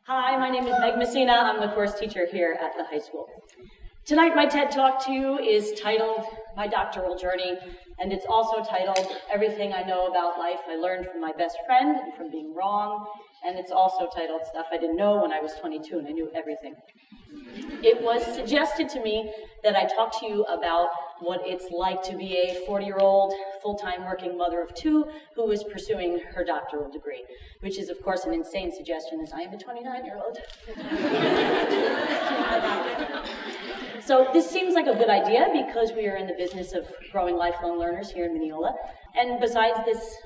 Hi, my name is Meg Messina. I'm the course teacher here at the high school. Tonight, my TED Talk to you is titled My Doctoral Journey, and it's also titled Everything I Know About Life I Learned from My Best Friend and from Being Wrong, and it's also titled Stuff I Didn't Know When I Was 22 and I Knew Everything. It was suggested to me that I talk to you about what it's like to be a 40-year-old, full-time working mother of two who is pursuing her doctoral degree, which is, of course, an insane suggestion as I am a 29-year-old. So this seems like a good idea because we are in the business of growing lifelong learners here in Mineola. And besides, this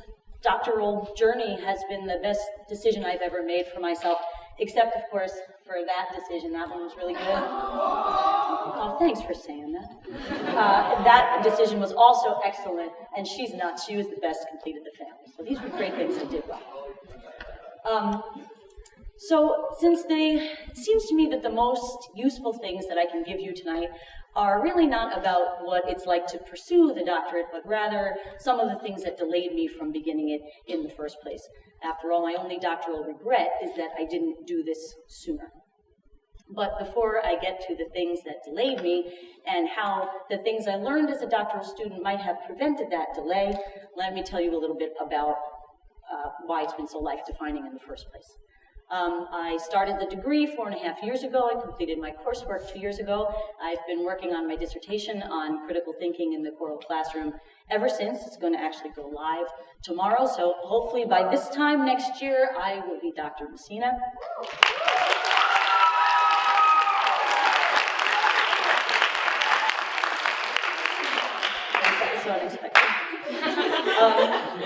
doctoral journey has been the best decision I've ever made for myself, except, of course, for that decision. That one was really good. Oh, thanks for saying that. That decision was also excellent, and she's not. She was the best completed the family. So these were great things I did well. It seems to me that the most useful things that I can give you tonight are really not about what it's like to pursue the doctorate, but rather some of the things that delayed me from beginning it in the first place. After all, my only doctoral regret is that I didn't do this sooner. But before I get to the things that delayed me and how the things I learned as a doctoral student might have prevented that delay, let me tell you a little bit about why it's been so life-defining in the first place. I started the degree 4.5 years ago. I completed my coursework 2 years ago. I've been working on my dissertation on critical thinking in the choral classroom ever since. It's going to actually go live tomorrow, so hopefully by this time next year, I will be Dr. Messina. That's so unexpected.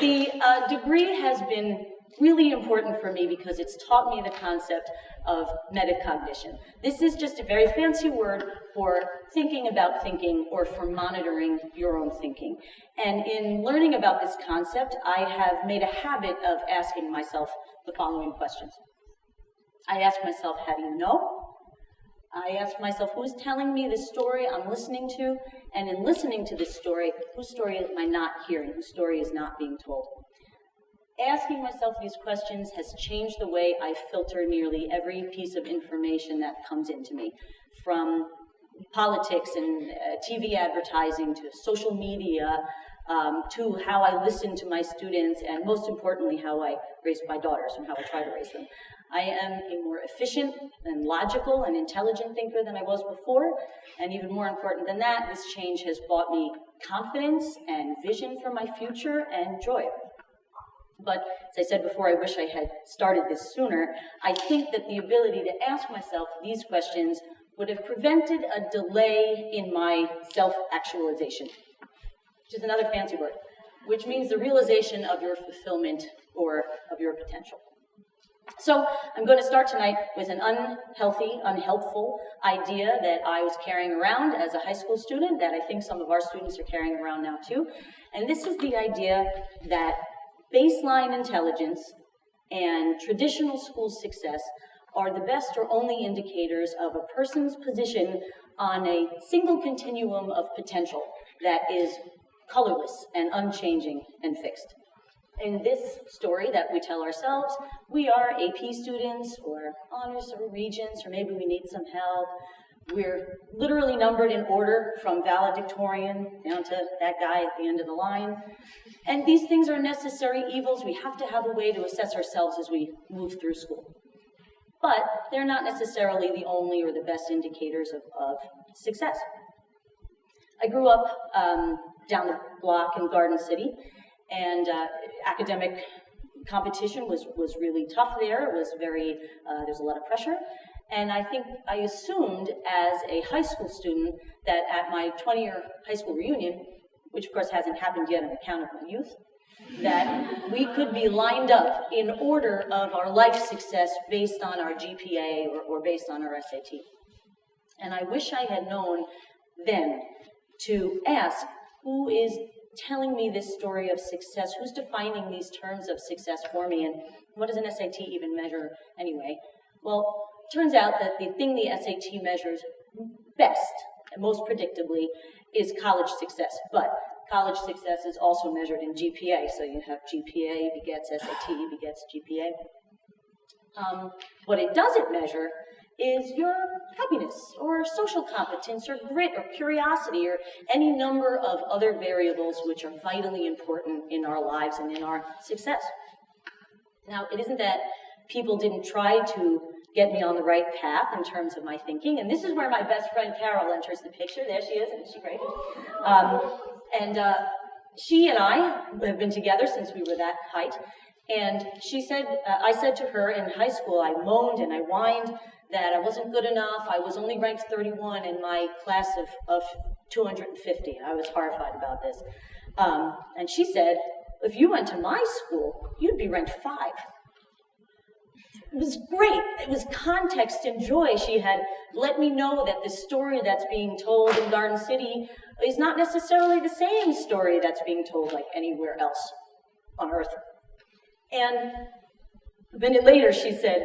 The degree has been really important for me because it's taught me the concept of metacognition. This is just a very fancy word for thinking about thinking or for monitoring your own thinking. And in learning about this concept, I have made a habit of asking myself the following questions. I ask myself, how do you know? I ask myself, who's telling me this story I'm listening to? And in listening to this story, whose story am I not hearing? Whose story is not being told? Asking myself these questions has changed the way I filter nearly every piece of information that comes into me, from politics and TV advertising to social media, to how I listen to my students, and most importantly, how I raise my daughters and how I try to raise them. I am a more efficient and logical and intelligent thinker than I was before, and even more important than that, this change has brought me confidence and vision for my future and joy. But, as I said before, I wish I had started this sooner. I think that the ability to ask myself these questions would have prevented a delay in my self-actualization, which is another fancy word, which means the realization of your fulfillment or of your potential. So I'm going to start tonight with an unhealthy, unhelpful idea that I was carrying around as a high school student, that I think some of our students are carrying around now too. And this is the idea that baseline intelligence and traditional school success are the best or only indicators of a person's position on a single continuum of potential that is colorless and unchanging and fixed. In this story that we tell ourselves, we are AP students or honors or regents, or maybe we need some help. We're literally numbered in order from valedictorian down to that guy at the end of the line. And these things are necessary evils. We have to have a way to assess ourselves as we move through school. But they're not necessarily the only or the best indicators of success. I grew up down the block in Garden City, and academic competition was really tough there. It was there's a lot of pressure. And I think I assumed as a high school student that at my 20-year high school reunion, which of course hasn't happened yet on account of my youth, that we could be lined up in order of our life success based on our GPA or based on our SAT. And I wish I had known then to ask, who is telling me this story of success? Who's defining these terms of success for me? And what does an SAT even measure anyway? Well, turns out that the thing the SAT measures best and most predictably is college success. But college success is also measured in GPA. So you have GPA begets SAT begets GPA. What it doesn't measure is your happiness or social competence or grit or curiosity or any number of other variables which are vitally important in our lives and in our success. Now, it isn't that people didn't try to get me on the right path in terms of my thinking, and this is where my best friend Carol enters the picture. There she is, isn't she great? She and I have been together since we were that height, and she said, I said to her in high school, I moaned and I whined that I wasn't good enough. I was only ranked 31 in my class of 250. I was horrified about this. And she said, if you went to my school, you'd be ranked 5. It was great. It was context and joy. She had let me know that the story that's being told in Garden City is not necessarily the same story that's being told like anywhere else on earth. And a minute later, she said,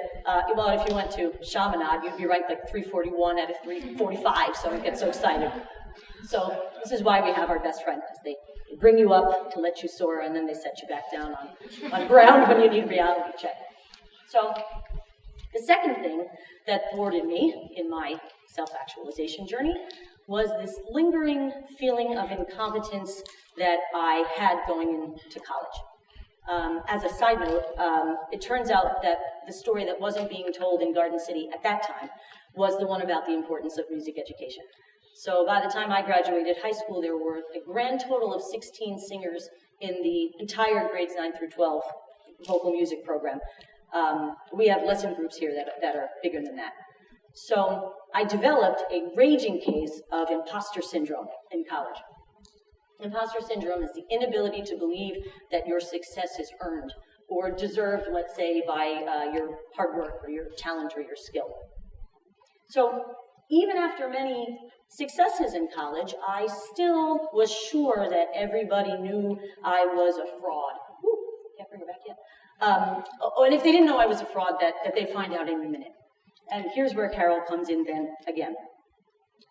well, if you went to Chaminade, you'd be ranked like 341 out of 345, so I get so excited. So this is why we have our best friend, because they bring you up to let you soar, and then they set you back down on ground when you need reality check. So the second thing that thwarted me in my self-actualization journey was this lingering feeling of incompetence that I had going into college. As a side note, it turns out that the story that wasn't being told in Garden City at that time was the one about the importance of music education. So by the time I graduated high school, there were a grand total of 16 singers in the entire grades 9 through 12 vocal music program. We have lesson groups here that are bigger than that. So I developed a raging case of impostor syndrome in college. Impostor syndrome is the inability to believe that your success is earned or deserved, let's say, by your hard work or your talent or your skill. So even after many successes in college, I still was sure that everybody knew I was a fraud. Ooh, can't bring her back yet. And if they didn't know I was a fraud, that they'd find out in a minute. And here's where Carol comes in then again.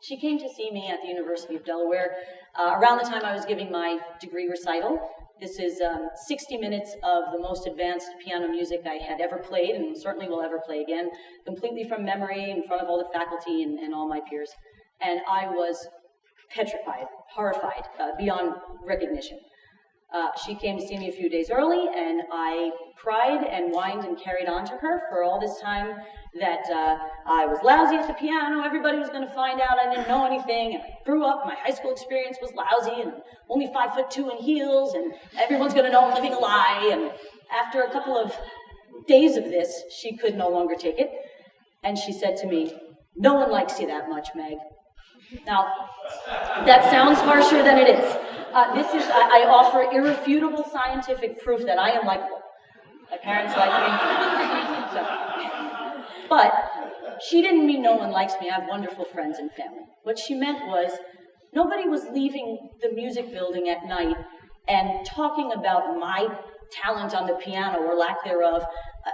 She came to see me at the University of Delaware around the time I was giving my degree recital. This is 60 minutes of the most advanced piano music I had ever played, and certainly will ever play again, completely from memory in front of all the faculty and all my peers. And I was petrified, horrified, beyond recognition. She came to see me a few days early, and I cried and whined and carried on to her for all this time that I was lousy at the piano, everybody was going to find out I didn't know anything, and I grew up, my high school experience was lousy, and I'm only 5'2" in heels, and everyone's going to know I'm living a lie. And after a couple of days of this, she could no longer take it, and she said to me, "No one likes you that much, Meg." Now, that sounds harsher than it is. I offer irrefutable scientific proof that I am likable. My parents like me. So. But she didn't mean no one likes me. I have wonderful friends and family. What she meant was nobody was leaving the music building at night and talking about my talent on the piano or lack thereof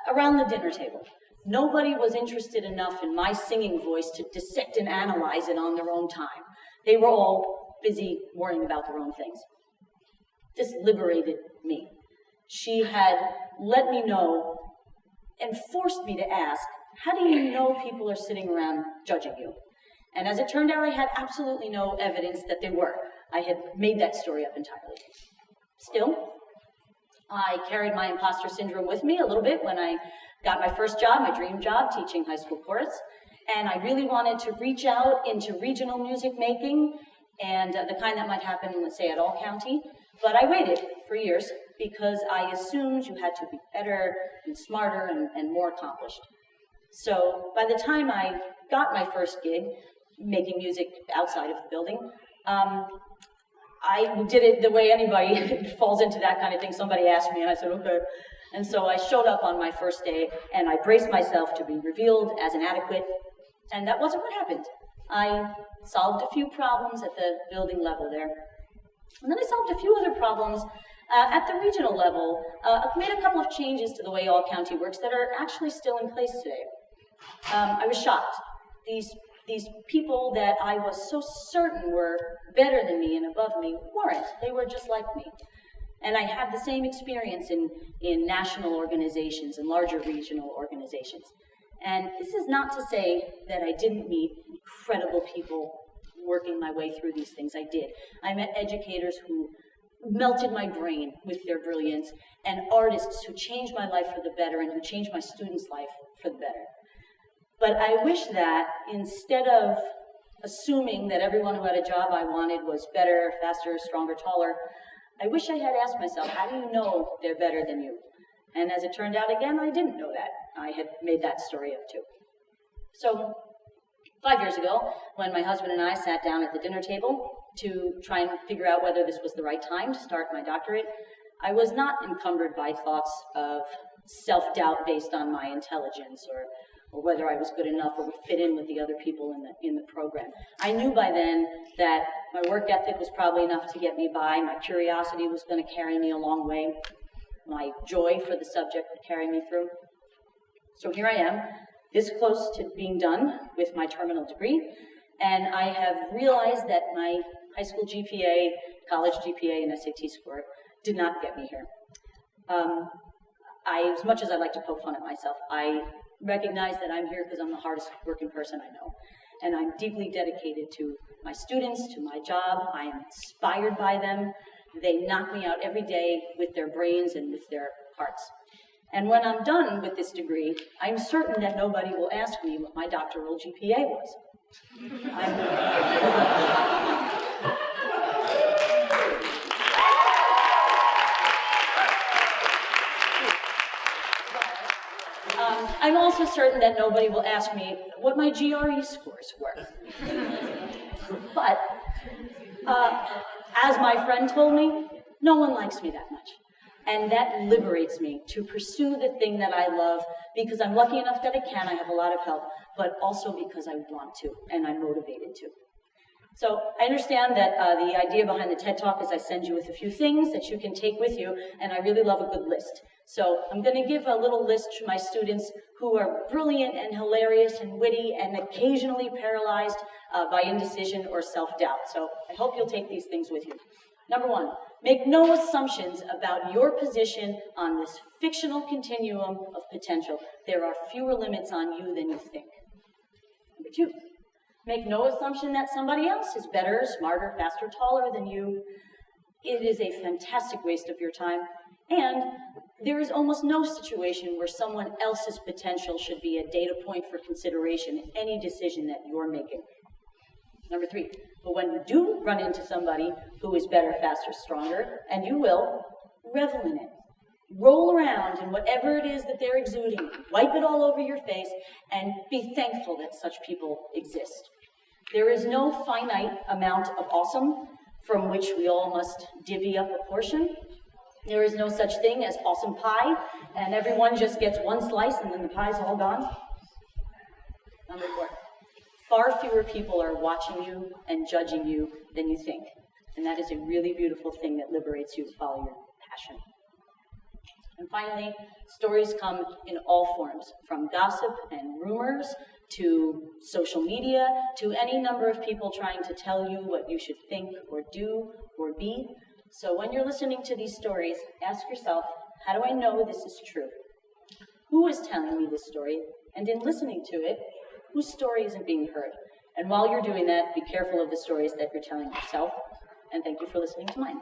around the dinner table. Nobody was interested enough in my singing voice to dissect and analyze it on their own time. They were all busy worrying about their own things. This liberated me. She had let me know and forced me to ask, how do you know people are sitting around judging you? And as it turned out, I had absolutely no evidence that they were. I had made that story up entirely. Still, I carried my imposter syndrome with me a little bit when I got my first job, my dream job, teaching high school chorus. And I really wanted to reach out into regional music making and the kind that might happen, let's say, at All County. But I waited for years because I assumed you had to be better and smarter and more accomplished. So by the time I got my first gig, making music outside of the building, I did it the way anybody falls into that kind of thing. Somebody asked me, and I said, okay. And so I showed up on my first day, and I braced myself to be revealed as inadequate, and that wasn't what happened. I solved a few problems at the building level there, and then I solved a few other problems at the regional level. I've made a couple of changes to the way All County works that are actually still in place today. I was shocked. These people that I was so certain were better than me and above me weren't. They were just like me. And I had the same experience in national organizations and larger regional organizations. And this is not to say that I didn't meet incredible people working my way through these things. I did. I met educators who melted my brain with their brilliance, and artists who changed my life for the better and who changed my students' life for the better. But I wish that instead of assuming that everyone who had a job I wanted was better, faster, stronger, taller, I wish I had asked myself, how do you know they're better than you? And as it turned out again, I didn't know that. I had made that story up too. So 5 years ago, when my husband and I sat down at the dinner table to try and figure out whether this was the right time to start my doctorate, I was not encumbered by thoughts of self-doubt based on my intelligence or whether I was good enough or would fit in with the other people in the program. I knew by then that my work ethic was probably enough to get me by, my curiosity was going to carry me a long way, my joy for the subject would carry me through. So here I am, this close to being done with my terminal degree, and I have realized that my high school GPA, college GPA, and SAT score did not get me here. As much as I like to poke fun at myself, I recognize that I'm here because I'm the hardest working person I know. And I'm deeply dedicated to my students, to my job. I am inspired by them. They knock me out every day with their brains and with their hearts. And when I'm done with this degree, I'm certain that nobody will ask me what my doctoral GPA was. I'm also certain that nobody will ask me what my GRE scores were. But, as my friend told me, no one likes me that much. And that liberates me to pursue the thing that I love because I'm lucky enough that I can. I have a lot of help, but also because I want to and I'm motivated to. So I understand that the idea behind the TED Talk is I send you with a few things that you can take with you, and I really love a good list. So I'm going to give a little list to my students who are brilliant and hilarious and witty and occasionally paralyzed by indecision or self-doubt. So I hope you'll take these things with you. Number one, make no assumptions about your position on this fictional continuum of potential. There are fewer limits on you than you think. Number two, make no assumption that somebody else is better, smarter, faster, taller than you. It is a fantastic waste of your time. And there is almost no situation where someone else's potential should be a data point for consideration in any decision that you're making. Number three, but when you do run into somebody who is better, faster, stronger, and you will, revel in it. Roll around in whatever it is that they're exuding, wipe it all over your face, and be thankful that such people exist. There is no finite amount of awesome from which we all must divvy up a portion. There is no such thing as awesome pie, and everyone just gets one slice and then the pie's all gone. Number four, far fewer people are watching you and judging you than you think. And that is a really beautiful thing that liberates you to follow your passion. And finally, stories come in all forms, from gossip and rumors to social media to any number of people trying to tell you what you should think or do or be. So when you're listening to these stories, ask yourself, how do I know this is true? Who is telling me this story? And in listening to it, whose story isn't being heard? And while you're doing that, be careful of the stories that you're telling yourself. And thank you for listening to mine.